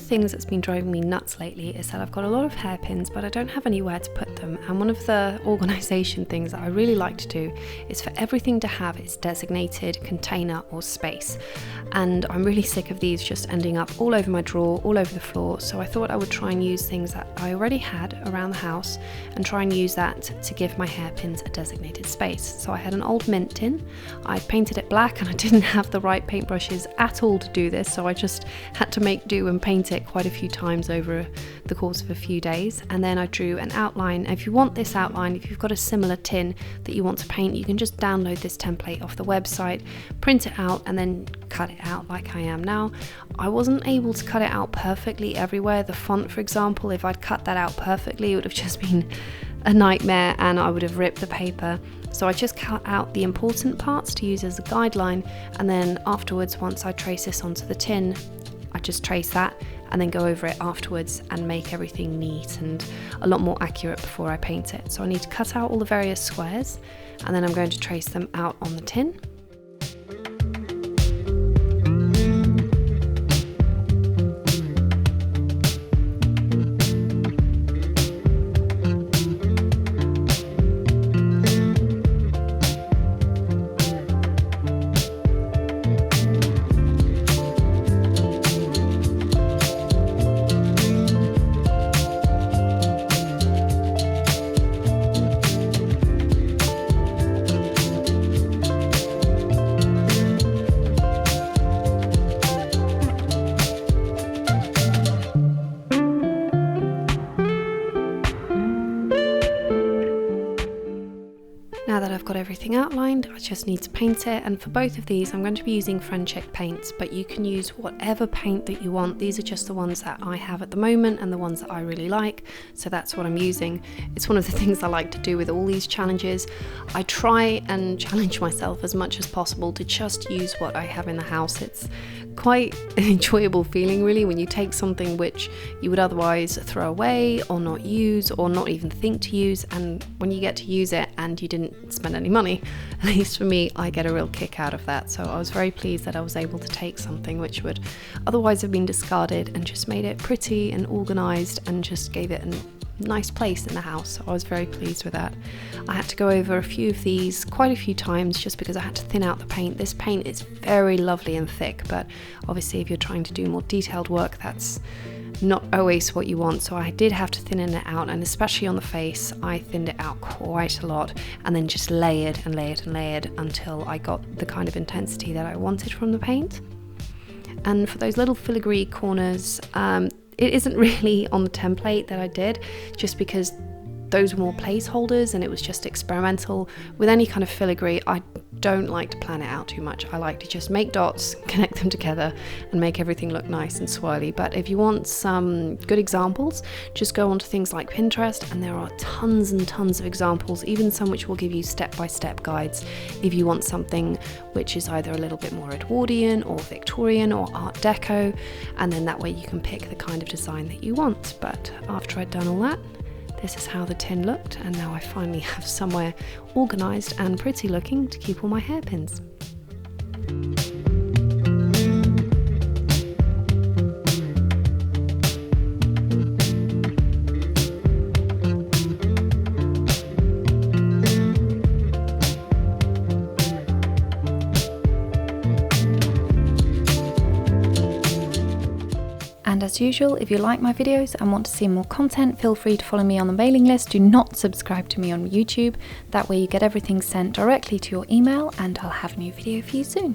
the things that's been driving me nuts lately is that I've got a lot of hairpins, but I don't have anywhere to put them. And one of the organisation things that I really like to do is for everything to have its designated container or space. And I'm really sick of these just ending up all over my drawer, all over the floor. So I thought I would try and use things that I already had around the house and try and use that to give my hairpins a designated space. So I had an old mint tin. I painted it black and I didn't have the right paintbrushes at all to do this, so I just had to make do and paint it quite a few times over the course of a few days. And then I drew an outline. If you want this outline, if you've got a similar tin that you want to paint, you can just download this template off the website, print it out, and then cut it out like I am now. I wasn't able to cut it out perfectly everywhere. The font, for example, if I'd cut that out perfectly, it would have just been a nightmare and I would have ripped the paper. So I just cut out the important parts to use as a guideline, and then afterwards, once I trace this onto the tin, I just trace that and then go over it afterwards and make everything neat and a lot more accurate before I paint it. So I need to cut out all the various squares and then I'm going to trace them out on the tin. Now that I've got everything outlined, I just need to paint it, and for both of these I'm going to be using Frenchic paints, but you can use whatever paint that you want. These are just the ones that I have at the moment and the ones that I really like, so that's what I'm using. It's one of the things I like to do with all these challenges. I try and challenge myself as much as possible to just use what I have in the house. It's quite an enjoyable feeling really when you take something which you would otherwise throw away or not use or not even think to use, and when you get to use it and you didn't spend any money, at least for me, I get a real kick out of that. So I was very pleased that I was able to take something which would otherwise have been discarded and just made it pretty and organised and just gave it a nice place in the house. So I was very pleased with that. I had to go over a few of these quite a few times just because I had to thin out the paint. This paint is very lovely and thick, but obviously if you're trying to do more detailed work, that's not always what you want. So I did have to thin it out, and especially on the face I thinned it out quite a lot and then just layered and layered and layered until I got the kind of intensity that I wanted from the paint. And for those little filigree corners, it isn't really on the template that I did, just because those were more placeholders and it was just experimental. With any kind of filigree, I don't like to plan it out too much. I like to just make dots, connect them together and make everything look nice and swirly. But if you want some good examples, just go onto things like Pinterest, and there are tons and tons of examples, even some which will give you step-by-step guides if you want something which is either a little bit more Edwardian or Victorian or Art Deco, and then that way you can pick the kind of design that you want. But after I'd done all that, this is how the tin looked, and now I finally have somewhere organised and pretty looking to keep all my hairpins. And as usual, if you like my videos and want to see more content, feel free to follow me on the mailing list. Do not subscribe to me on YouTube. That way you get everything sent directly to your email, and I'll have a new video for you soon.